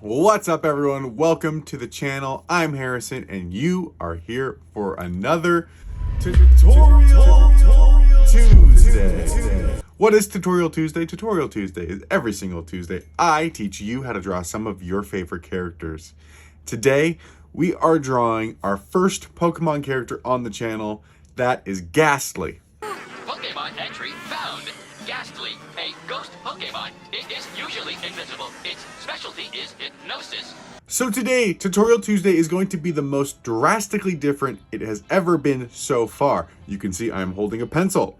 What's up, everyone? Welcome to the channel. I'm Harrison and you are here for another Tutorial Tuesday. What is Tutorial Tuesday? Tutorial Tuesday is every single Tuesday I teach you how to draw some of your favorite characters. Today we are drawing our first Pokemon character on the channel. That is Ghastly. Pokémon entry found. Ghastly, a ghost Pokémon. It is usually invisible. Its specialty is hypnosis. So today, Tutorial Tuesday is going to be the most drastically different it has ever been so far. You can see I'm holding a pencil.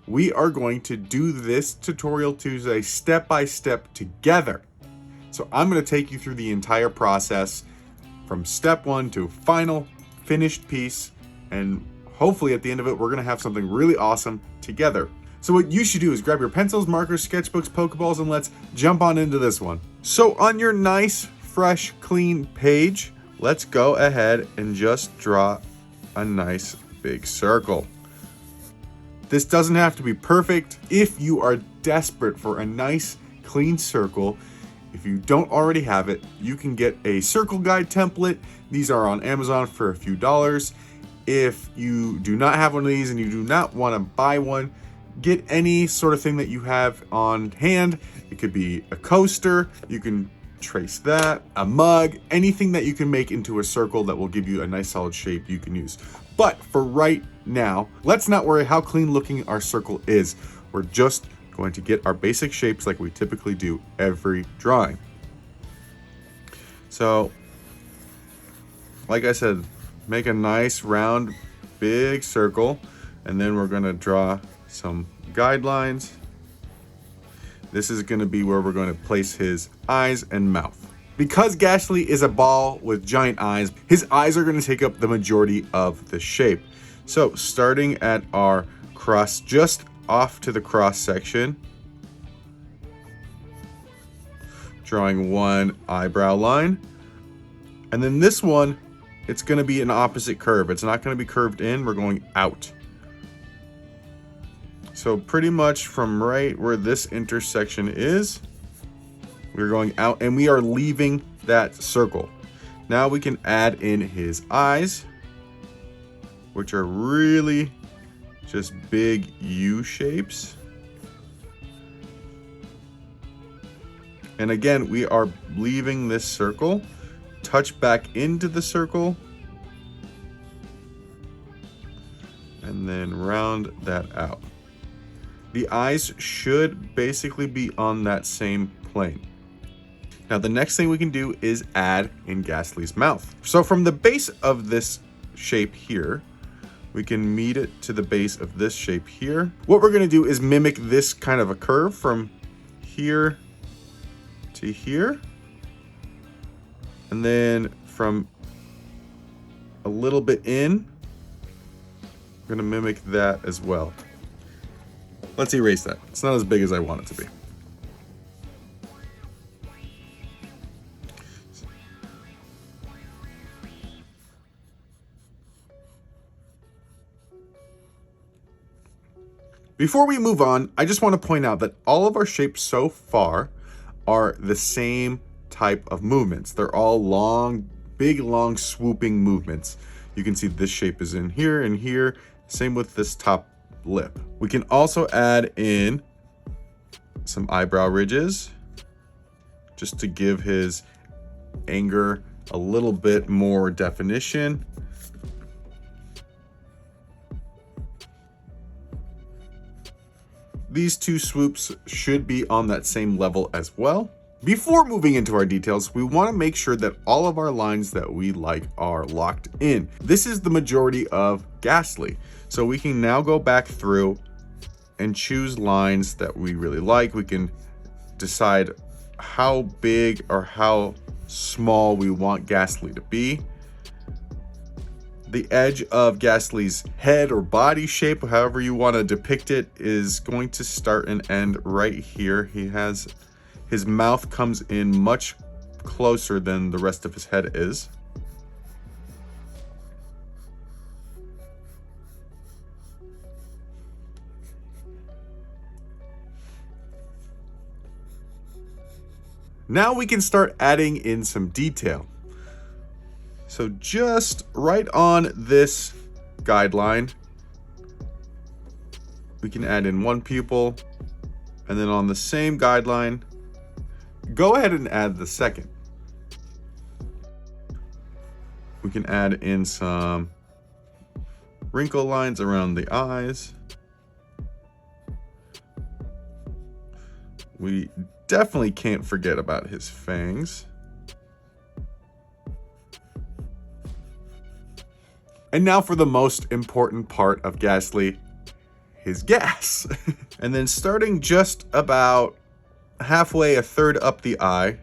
We are going to do this Tutorial Tuesday step by step together. So I'm going to take you through the entire process from step one to final finished piece, and hopefully at the end of it we're going to have something really awesome together. So what you should do is grab your pencils, markers, sketchbooks, Pokeballs, and let's jump on into this one. So on your nice, fresh, clean page, let's go ahead and just draw a nice big circle. This doesn't have to be perfect. If you are desperate for a nice, clean circle, if you don't already have it, you can get a circle guide template. These are on Amazon for a few dollars. If you do not have one of these and you do not want to buy one, get any sort of thing that you have on hand. It could be a coaster, you can trace that, a mug, anything that you can make into a circle that will give you a nice solid shape you can use. But for right now, let's not worry how clean looking our circle is. We're just going to get our basic shapes like we typically do every drawing. So, like I said, make a nice round big circle, and then we're going to draw some guidelines. This is going to be where we're going to place his eyes and mouth. Because Ghastly is a ball with giant eyes, his eyes are going to take up the majority of the shape. So starting at our cross, just off to the cross section, drawing one eyebrow line, and then this one, it's going to be an opposite curve. It's not going to be curved in, we're going out. So pretty much from right where this intersection is, we're going out and we are leaving that circle. Now we can add in his eyes, which are really just big U shapes. And again, we are leaving this circle, touch back into the circle, and then round that out. The eyes should basically be on that same plane. Now the next thing we can do is add in Ghastly's mouth. So from the base of this shape here, we can meet it to the base of this shape here. What we're going to do is mimic this kind of a curve from here to here. And then from a little bit in, we're going to mimic that as well. Let's erase that. It's not as big as I want it to be. Before we move on, I just want to point out that all of our shapes so far are the same type of movements. They're all long, big, long, swooping movements. You can see this shape is in here and here. Same with this top lip. We can also add in some eyebrow ridges just to give his anger a little bit more definition. These two swoops should be on that same level as well. Before moving into our details, we want to make sure that all of our lines that we like are locked in. This is the majority of Ghastly. So we can now go back through and choose lines that we really like. We can decide how big or how small we want Ghastly to be. The edge of Ghastly's head or body shape, however you want to depict it, is going to start and end right here. His mouth comes in much closer than the rest of his head is. Now we can start adding in some detail. So just right on this guideline, we can add in one pupil, and then on the same guideline, go ahead and add the second. We can add in some wrinkle lines around the eyes. We definitely can't forget about his fangs. And now for the most important part of Ghastly, his gas. And then starting just about halfway, a third up the eye,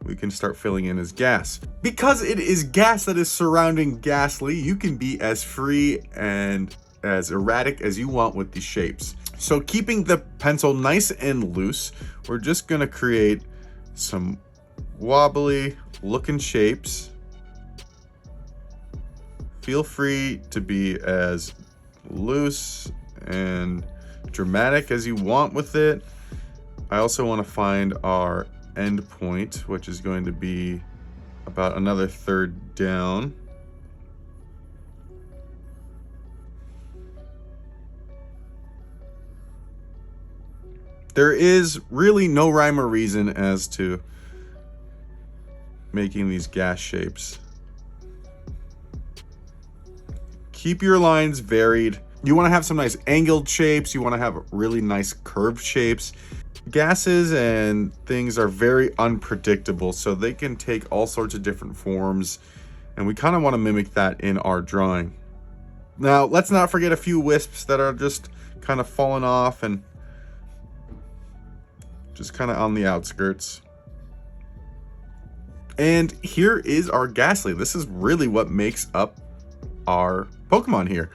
we can start filling in his gas. Because it is gas that is surrounding Ghastly, you can be as free and as erratic as you want with these shapes. So keeping the pencil nice and loose, we're just gonna create some wobbly looking shapes. Feel free to be as loose and dramatic as you want with it. I also want to find our end point, which is going to be about another third down. There is really no rhyme or reason as to making these gas shapes. Keep your lines varied. You want to have some nice angled shapes. You want to have really nice curved shapes. Gases and things are very unpredictable, so they can take all sorts of different forms, and we kind of want to mimic that in our drawing. Now, let's not forget a few wisps that are just kind of falling off and just kind of on the outskirts. And here is our Ghastly. This is really what makes up our Pokemon here.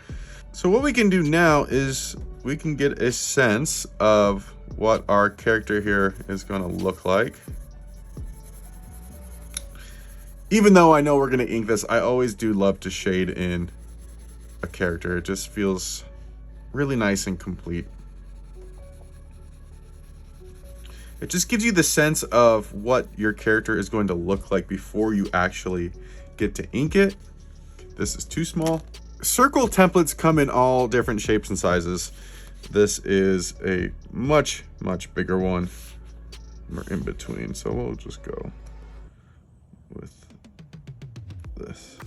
So what we can do now is we can get a sense of what our character here is going to look like. Even though I know we're going to ink this, I always do love to shade in a character. It just feels really nice and complete. It just gives you the sense of what your character is going to look like before you actually get to ink it. This is too small. Circle templates come in all different shapes and sizes. This is a much bigger one. We're in between, so we'll just go with this.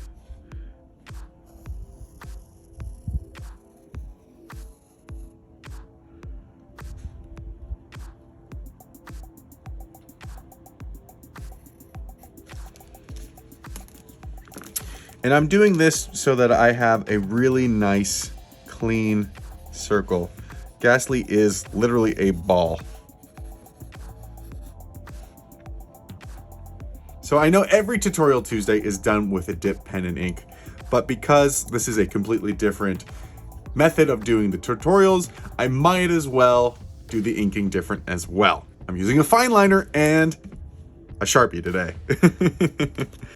And I'm doing this so that I have a really nice, clean circle. Ghastly is literally a ball. So I know every Tutorial Tuesday is done with a dip pen and ink, but because this is a completely different method of doing the tutorials, I might as well do the inking different as well. I'm using a fine liner and a Sharpie today.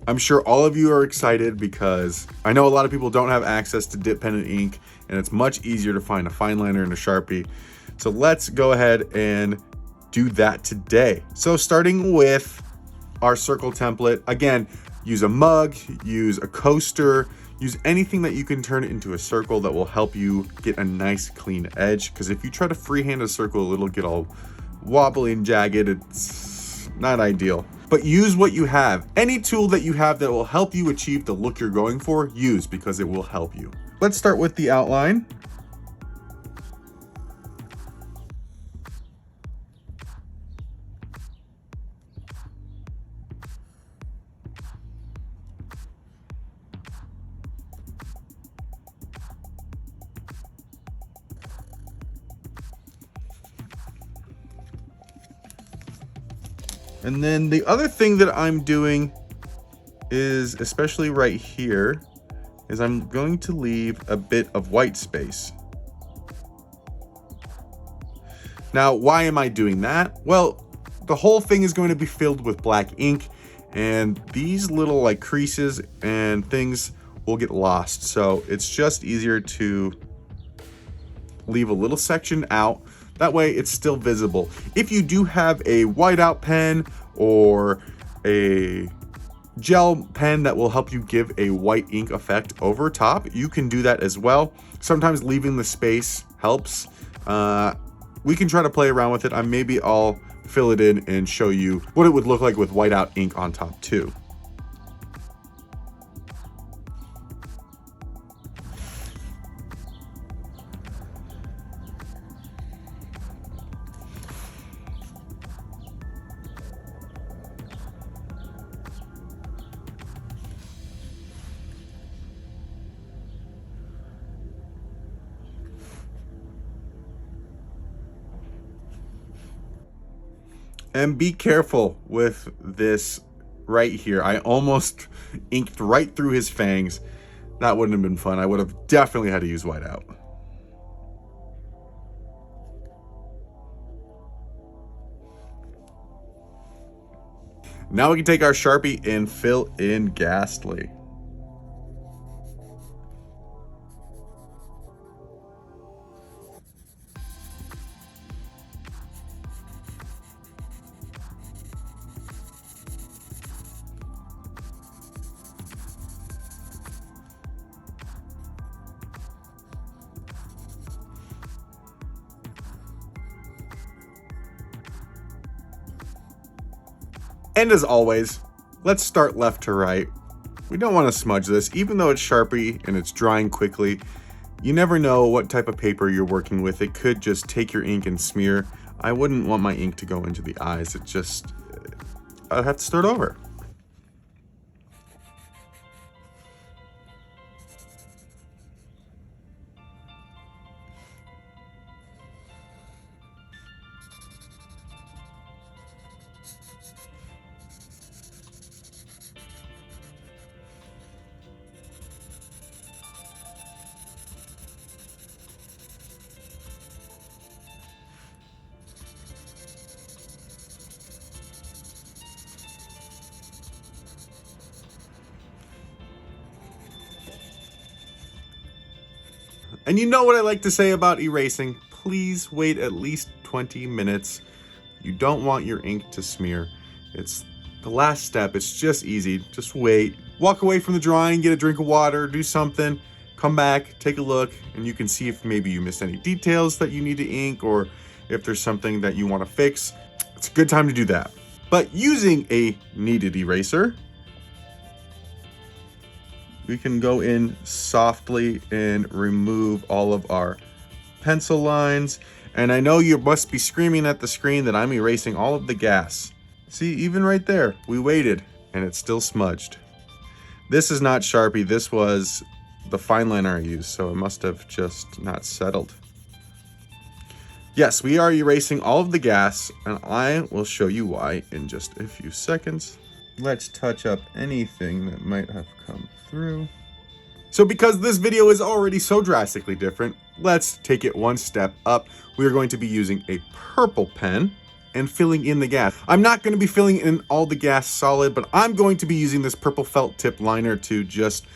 I'm sure all of you are excited because I know a lot of people don't have access to dip pen and ink, and it's much easier to find a fine liner and a Sharpie. So let's go ahead and do that today. So starting with our circle template, again, use a mug, use a coaster, use anything that you can turn it into a circle that will help you get a nice clean edge. Because if you try to freehand a circle, it'll get all wobbly and jagged. It's not ideal. But use what you have. Any tool that you have that will help you achieve the look you're going for, use, because it will help you. Let's start with the outline. And then the other thing that I'm doing is, especially right here, is I'm going to leave a bit of white space. Now, why am I doing that? Well, the whole thing is going to be filled with black ink, and these little like creases and things will get lost. So it's just easier to leave a little section out That way it's still visible. If you do have a whiteout pen or a gel pen that will help you give a white ink effect over top, you can do that as well. Sometimes leaving the space helps. We can try to play around with it. Maybe I'll fill it in and show you what it would look like with whiteout ink on top too. And be careful with this right here. I almost inked right through his fangs. That wouldn't have been fun. I would have definitely had to use whiteout. Now we can take our Sharpie and fill in Ghastly. And as always, let's start left to right. We don't want to smudge this, even though it's Sharpie and it's drying quickly. You never know what type of paper you're working with. It could just take your ink and smear. I wouldn't want my ink to go into the eyes. I'd have to start over. And you know what I like to say about erasing, please wait at least 20 minutes. You don't want your ink to smear. It's the last step, it's just easy, just wait. Walk away from the drawing, get a drink of water, do something, come back, take a look, and you can see if maybe you missed any details that you need to ink or if there's something that you want to fix. It's a good time to do that. But using a kneaded eraser, we can go in softly and remove all of our pencil lines. And I know you must be screaming at the screen that I'm erasing all of the gas. See, even right there, we waited and it's still smudged. This is not Sharpie, this was the fine liner I used, so it must have just not settled. Yes, we are erasing all of the gas, and I will show you why in just a few seconds. Let's touch up anything that might have come through. So because this video is already so drastically different, let's take it one step up. We are going to be using a purple pen and filling in the gas. I'm not going to be filling in all the gas solid, but I'm going to be using this purple felt tip liner to just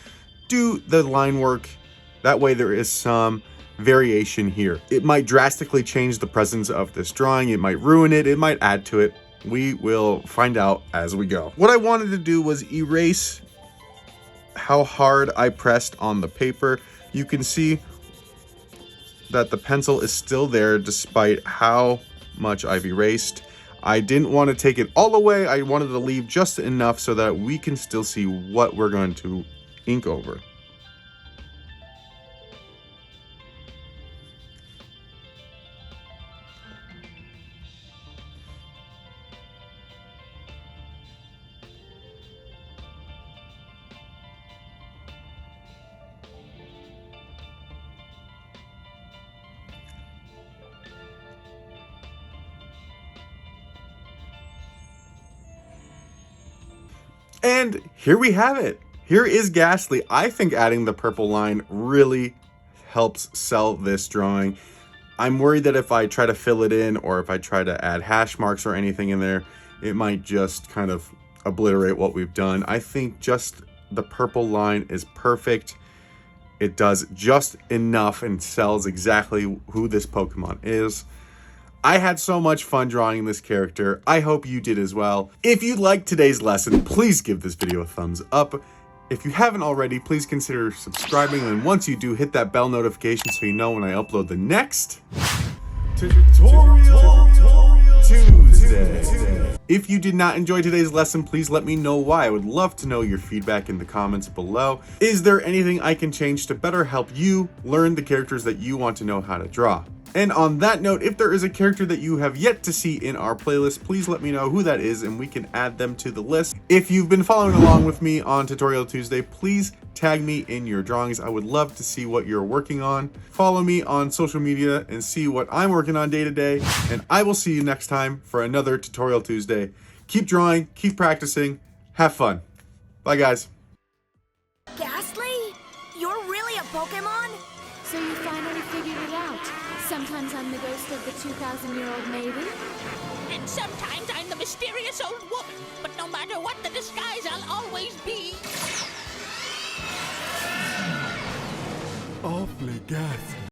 do the line work. That way there is some variation here. It might drastically change the presence of this drawing. It might ruin it. It might add to it. We will find out as we go. What I wanted to do was erase how hard I pressed on the paper. You can see that the pencil is still there despite how much I've erased. I didn't want to take it all away. I wanted to leave just enough so that we can still see what we're going to ink over. And here we have it. Here is Ghastly. I think adding the purple line really helps sell this drawing. I'm worried that if I try to fill it in or if I try to add hash marks or anything in there, it might just kind of obliterate what we've done. I think just the purple line is perfect. It does just enough and sells exactly who this Pokemon is. I had so much fun drawing this character. I hope you did as well. If you liked today's lesson, please give this video a thumbs up. If you haven't already, please consider subscribing, and once you do, hit that bell notification so you know when I upload the next Tutorial Tuesday. If you did not enjoy today's lesson, please let me know why. I would love to know your feedback in the comments below. Is there anything I can change to better help you learn the characters that you want to know how to draw? And on that note, if there is a character that you have yet to see in our playlist, please let me know who that is and we can add them to the list. If you've been following along with me on Tutorial Tuesday, please tag me in your drawings. I would love to see what you're working on. Follow me on social media and see what I'm working on day to day. And I will see you next time for another Tutorial Tuesday. Keep drawing, keep practicing, have fun. Bye guys. Ghastly? You're really a Pokémon? So you finally figured it out. Sometimes I'm the ghost of the 2,000-year-old maiden. And sometimes I'm the mysterious old woman. But no matter what the disguise, I'll always be... Awfully ghastly.